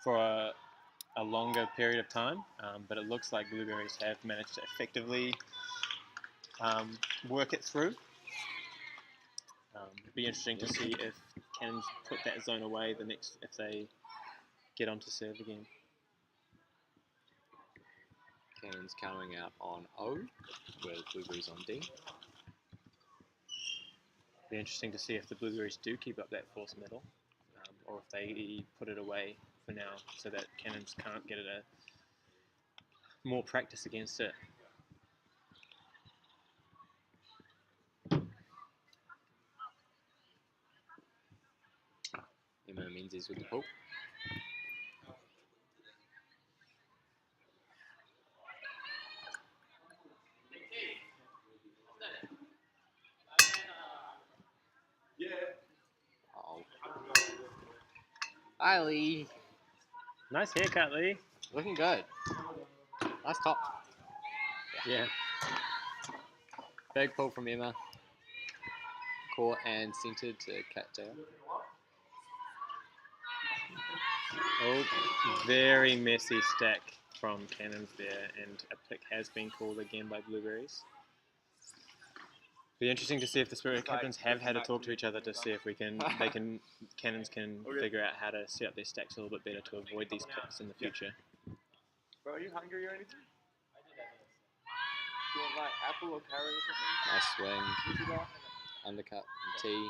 for a longer period of time. But it looks like Blueberries have managed to effectively work it through. It'd be interesting to see if Cannons put that zone away if they get onto serve again. Cannons coming out on O, with Blueberries on D. Be interesting to see if the Blueberries do keep up that force middle, or if they put it away for now so that Cannons can't get more practice against it. Emma Menzies with the pull. Oh. Hi, Lee. Nice haircut, Lee. Looking good. Nice top. Yeah. Big pull from Emma. Caught and centered to Cattail. Oh, very messy stack from Cannons there, and a pick has been called again by Blueberries. Be interesting to see if the Spirit Captains have had a talk to each other to see if Cannons can figure out how to set up their stacks a little bit better to avoid these picks in the future. Bro, are you hungry or anything? Do you want like apple or carrot or something? Nice swing. Undercut and T.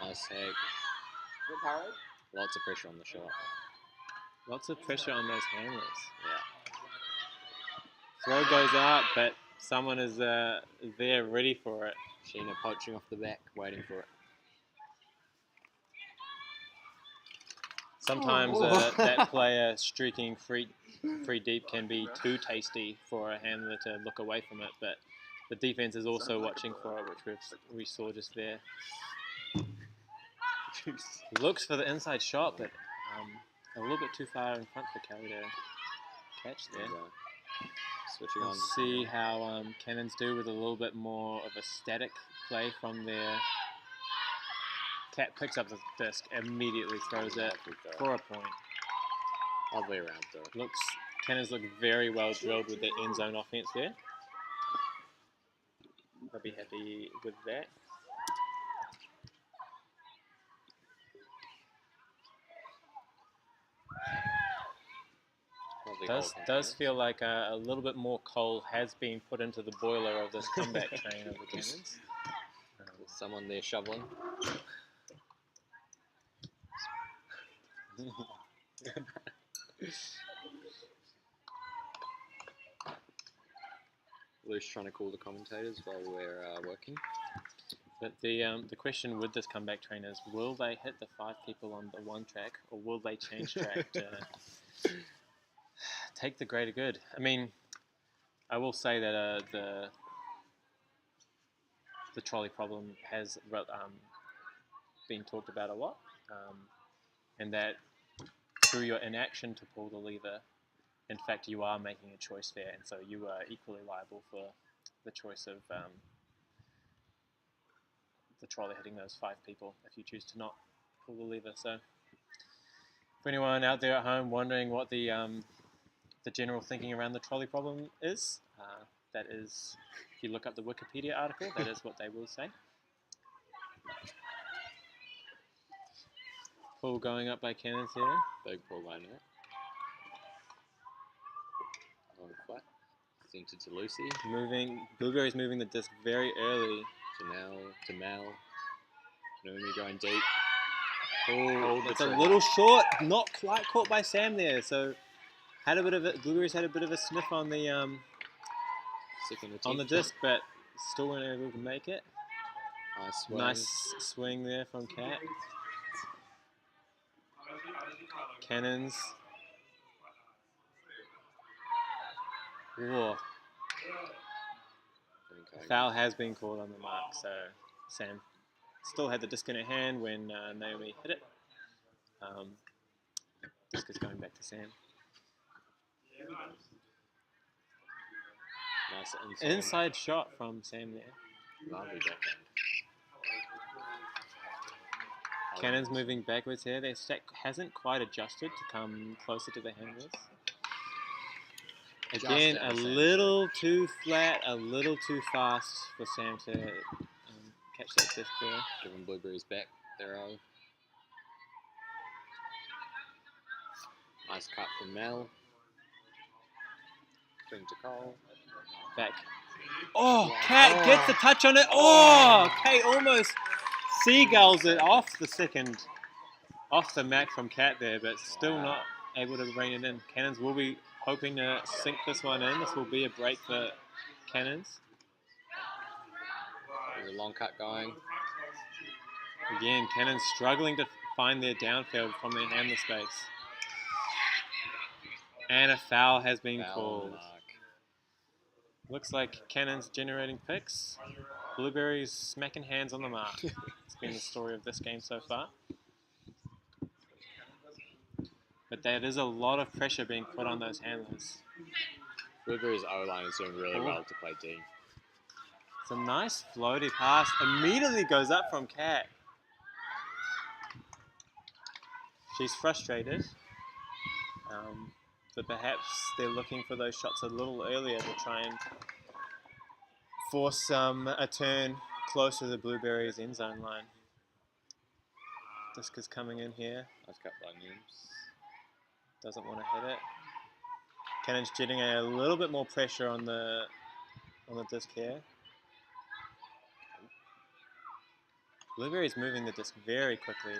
Nice hag. Lots of pressure on the shot. Lots of pressure on those handlers. Yeah. Throw goes out, but someone is there ready for it. Sheena poaching off the back, waiting for it. Sometimes that player streaking free deep can be too tasty for a handler to look away from it, but the defense is also watching for it, which we saw just there. Looks for the inside shot, but a little bit too far in front for Kelly to catch there. Switching on. Let's see how Cannons do with a little bit more of a static play from their... Cat picks up the disc, immediately throws it for a point. Lovely around though. Cannons look very well drilled with their end zone offense there. I'll be happy with that. Does feel like a little bit more coal has been put into the boiler of this comeback train of the cannons. There's someone there shoveling. Lou's trying to call the commentators while we're working. But the question with this comeback train is, will they hit the 5 people on the one track, or will they change track to take the greater good? I mean, I will say that the trolley problem has been talked about a lot, and that through your inaction to pull the lever, in fact, you are making a choice there, and so you are equally liable for the choice of the trolley hitting those 5 people if you choose to not pull the lever. So, for anyone out there at home wondering what the general thinking around the trolley problem is, that is, if you look up the Wikipedia article, that is what they will say. Pull going up by cannons here. Big pull line there. On flat. Centered to Lucy. Blueberries moving the disc very early. To Mel. Naomi going deep. Oh, it's a little short. Not quite caught by Sam there. So Blueberries had a bit of a sniff on the disc, but still weren't able to make it. Nice swing there from Cat. Cannons. Whoa. Foul has been called on the mark, so Sam still had the disc in her hand when Naomi hit it. Disc is going back to Sam. Nice inside shot from Sam there. Lovely backhand. Cannon's moving backwards here. Their stack hasn't quite adjusted to come closer to the handles. Again, a little too flat, a little too fast for Sam to catch that disc there. Giving Blueberries back their own. Nice cut from Mel. Swing to Cole. Back. Oh, Kat gets a touch on it. Oh, Kate almost seagulls it off the mat from Kat there, but still not able to rein it in. Cannons will be hoping to sink this one in. This will be a break for Cannons. There's a long cut going. Again, Cannons struggling to find their downfield from their handler space. And a foul has been called. Mark. Looks like Cannons generating picks. Blueberries smacking hands on the mark. It's been the story of this game so far. But there is a lot of pressure being put on those handlers. Blueberries O-line is doing really well to play D. It's a nice floaty pass. Immediately goes up from Kat. She's frustrated. But perhaps they're looking for those shots a little earlier to try and force a turn closer to the Blueberries end zone line. Disc is coming in here. Nice cut by Nims. Doesn't want to hit it. Cannon's jetting a little bit more pressure on the disc here. Blueberry's moving the disc very quickly.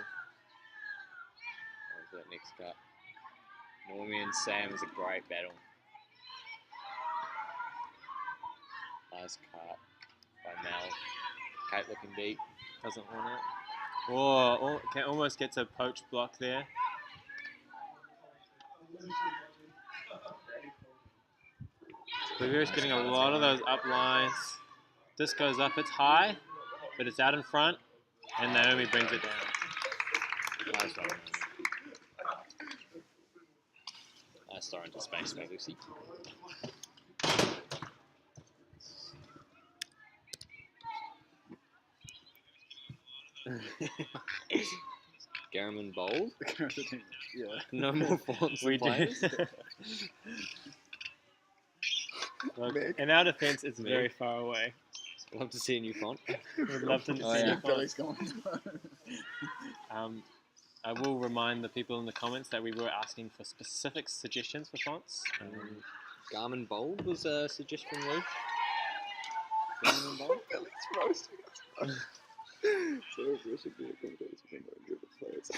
That next cut. Naomi and Sam is a great battle. Nice cut by Mel. Kate looking deep. Doesn't want it. Oh, almost gets a poach block there. Blueberry's getting a lot of those up lines. This goes up, it's high, but it's out in front, and Naomi brings it down. Nice one. Nice throw into space by Lucy. Garriman bowled. Yeah. No more fonts. We do. Look, in our defense, it's very far away. Love to see a new font. We'd love to see a new font. I will remind the people in the comments that we were asking for specific suggestions for fonts. Garmin Bold was a suggestion, Lou. Garmin Bold? Billy's roasting us. So aggressively accommodates being over the players.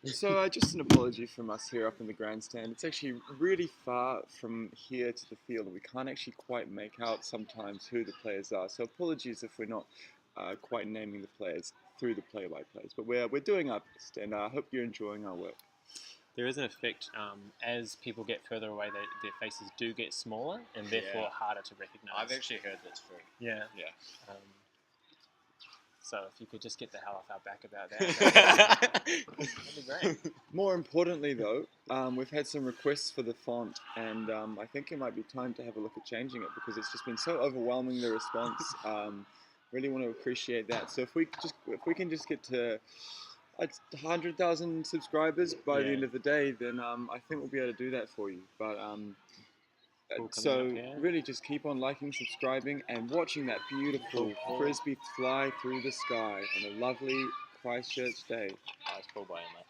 So just an apology from us here up in the grandstand. It's actually really far from here to the field, and we can't actually quite make out sometimes who the players are. So apologies if we're not quite naming the players through the play-by-plays, but we're doing our best, and I hope you're enjoying our work. There is an effect as people get further away, their faces do get smaller and therefore harder to recognise. I've actually heard that's true. Yeah. Yeah. So if you could just get the hell off our back about that, that'd be great. More importantly, though, we've had some requests for the font, and I think it might be time to have a look at changing it because it's just been so overwhelming, the response. Really want to appreciate that. So if we can just get to 100,000 subscribers by the end of the day, then I think we'll be able to do that for you. But so really just keep on liking, subscribing, and watching that beautiful frisbee fly through the sky on a lovely Christchurch day. Nice pull by him, mate.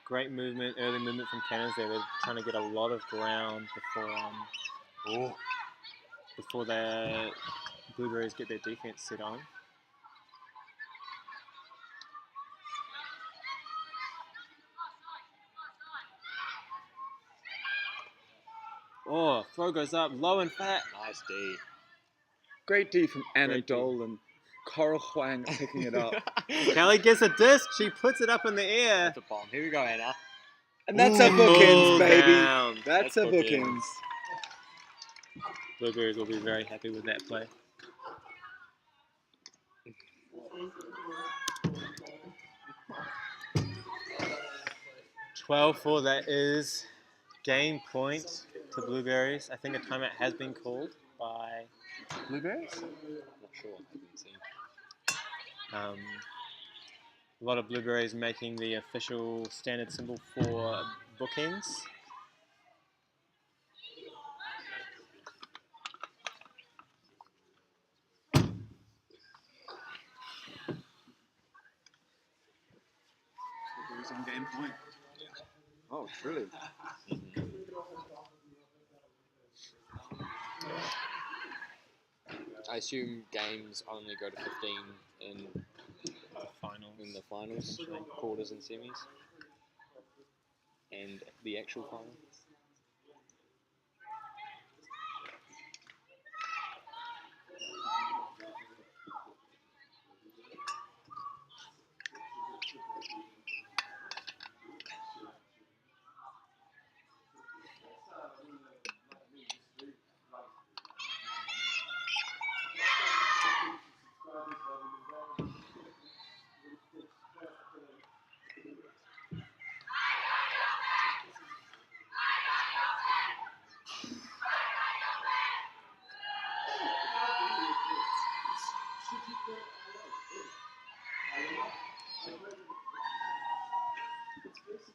Great movement, early movement from Cannons there. They're trying to get a lot of ground before the Blueberries get their defense set on. Oh, throw goes up, low and fat. Nice D. Great D from Anna Dole and Coral Huang picking it up. Kelly gets a disc, she puts it up in the air. That's a bomb. Here we go, Anna. And that's a bookends, baby. Down. That's a bookends. Blueberries will be very happy with that play. $12 that is game point to Blueberries. I think a timeout has been called by Blueberries. I'm not sure. I haven't seen. A lot of Blueberries making the official standard symbol for bookends. Blueberries on game point. Oh, truly. I assume games only go to 15 in the finals, quarters and semis, and the actual final.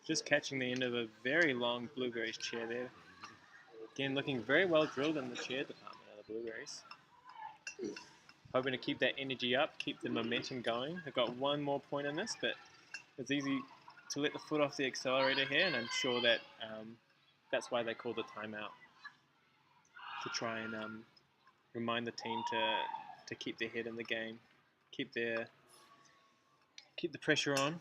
Just catching the end of a very long Blueberries chair there. Again, looking very well drilled in the chair department of the Blueberries. Hoping to keep that energy up, keep the momentum going. They've got one more point in this, but it's easy to let the foot off the accelerator here, and I'm sure that that's why they call the timeout, to try and remind the team to keep their head in the game, keep the pressure on.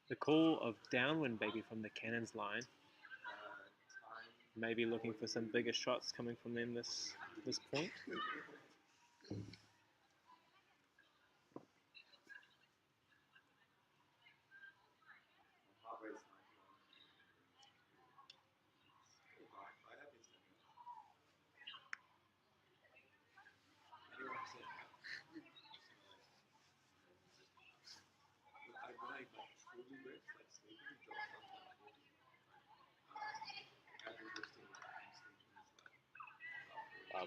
The call of downwind, baby, from the Cannons line. Maybe looking for some bigger shots coming from them this point.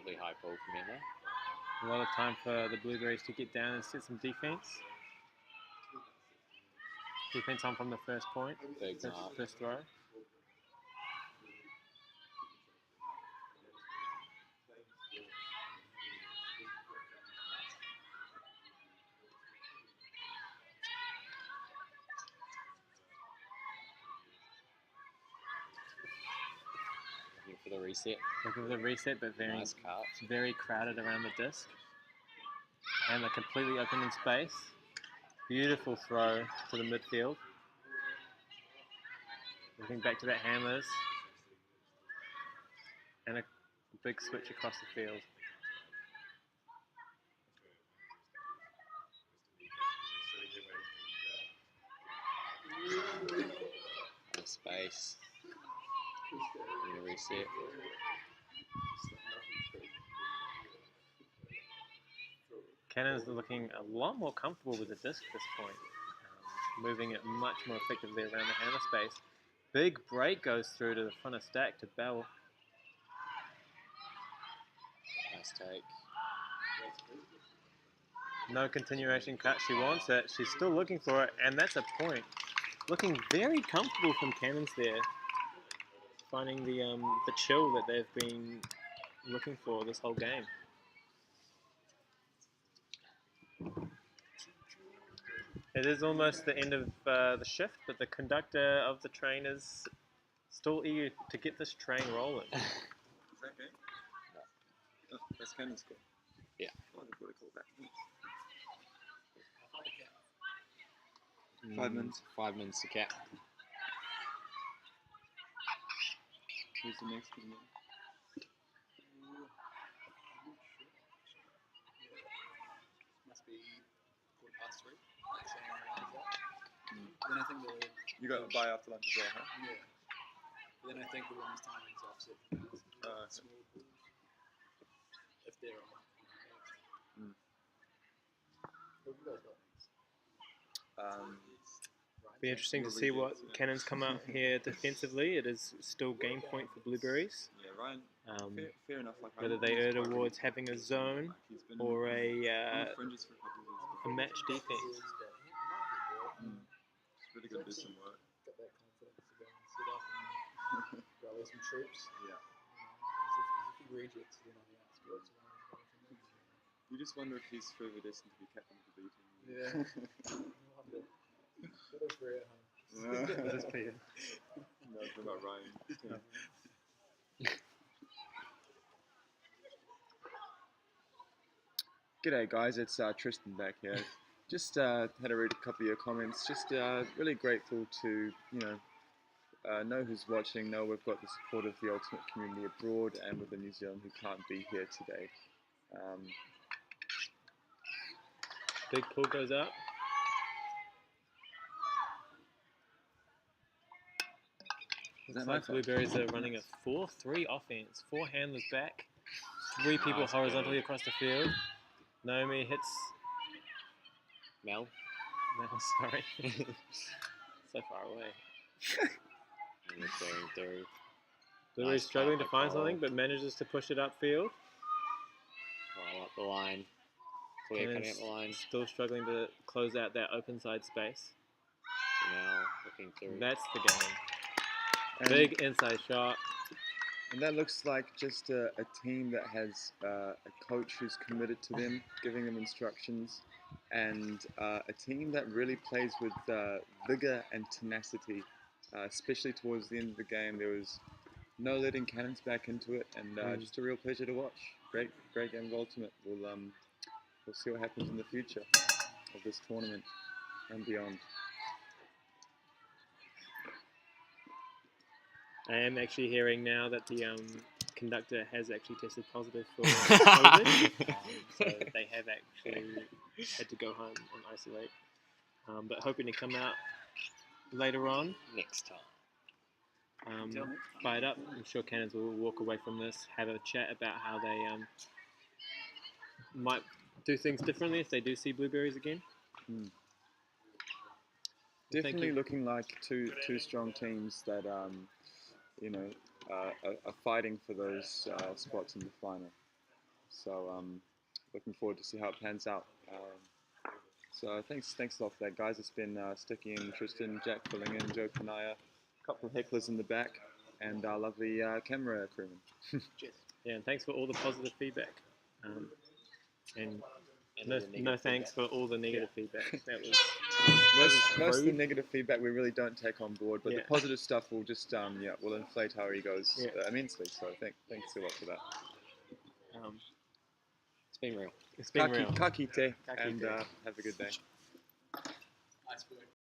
Lovely high pull from in there. A lot of time for the Blueberries to get down and set some defense. Defense on from the first point, Big first, mark. first throw. Looking for the reset. Looking for the reset, but Nice cut. very crowded around the disc. And they're completely open in space. Beautiful throw to the midfield. Looking back to that hammers. And a big switch across the field. Nice space. And a reset. Cannons are looking a lot more comfortable with the disc at this point. Moving it much more effectively around the hammer space. Big break goes through to the front of stack to Bell. Nice take. No continuation cut, she wants it. She's still looking for it, and that's a point. Looking very comfortable from Cannons there. Finding the chill that they've been looking for this whole game. It is almost the end of the shift, but the conductor of the train is still eager to get this train rolling. Is that game? No. Oh, that's Cannon's score. Yeah. Oh, they've got to call back. 5 minutes. 5 minutes to cap. Who's the next one? Must be 3:15. Then I think You got a buy after lunch as well, huh? yeah. But then I think the women's timing is offset. Small pools. If they're on. Who have you guys got next? Be interesting to see what Cannons come out here defensively. It is still game point for Blueberries. Yeah, Ryan. Fair enough. Like, Whether they earn awards having a zone or a fringes for a couple of years. match defense. It's really good to do some work. Got that confidence to go and sit up and rally some troops. Yeah. There's a few rejects then on the outskirts. You just wonder if he's further destined to be captain of the B team. Yeah. What a career at home. Just Peter. No, it's about Ryan. G'day guys, it's Tristan back here. Just had to read a couple of your comments. Just really grateful to know who's watching, know we've got the support of the ultimate community abroad and within New Zealand who can't be here today. Big pull goes up. Looks like Blueberries are running a 4-3 offense. 4 handlers back. 3 people Nice horizontally ball. across the field. Naomi hits... Mel. No, sorry. So far away. And it's going through. Blueberries Nice struggling to cut, find Nicole. something, but manages to push it upfield. Well, up the line. Clear And cutting up the line. still struggling to close out that open side space. Now looking through. That's the game. And, Big inside shot. and that looks like just a team that has a coach who's committed to them, giving them instructions, and a team that really plays with vigor and tenacity, especially towards the end of the game. There was no letting Cannons back into it, and just a real pleasure to watch. Great game of Ultimate. We'll see what happens in the future of this tournament and beyond. I am actually hearing now that the conductor has actually tested positive for COVID. So they have actually had to go home and isolate. But hoping to come out later on. Next time. Fired up. I'm sure Cannons will walk away from this, have a chat about how they might do things differently if they do see Blueberries again. Definitely looking like two strong teams that are fighting for those spots in the final. So looking forward to see how it pans out. So thanks a lot for that, guys. It's been Sticky and Tristan, Jack filling in, Joe Kanaya, a couple of hecklers in the back, and our lovely camera crewman. Yeah, and thanks for all the positive feedback. And And no, the negative no thanks feedback. for all the negative feedback. That was Most of the rude. negative feedback we really don't take on board, but the Yeah. positive stuff will just will inflate our egos Yeah. immensely. So thanks a lot for that. It's been real. It's been real. Ka kite, Ka and kite. have a good day. Nice work.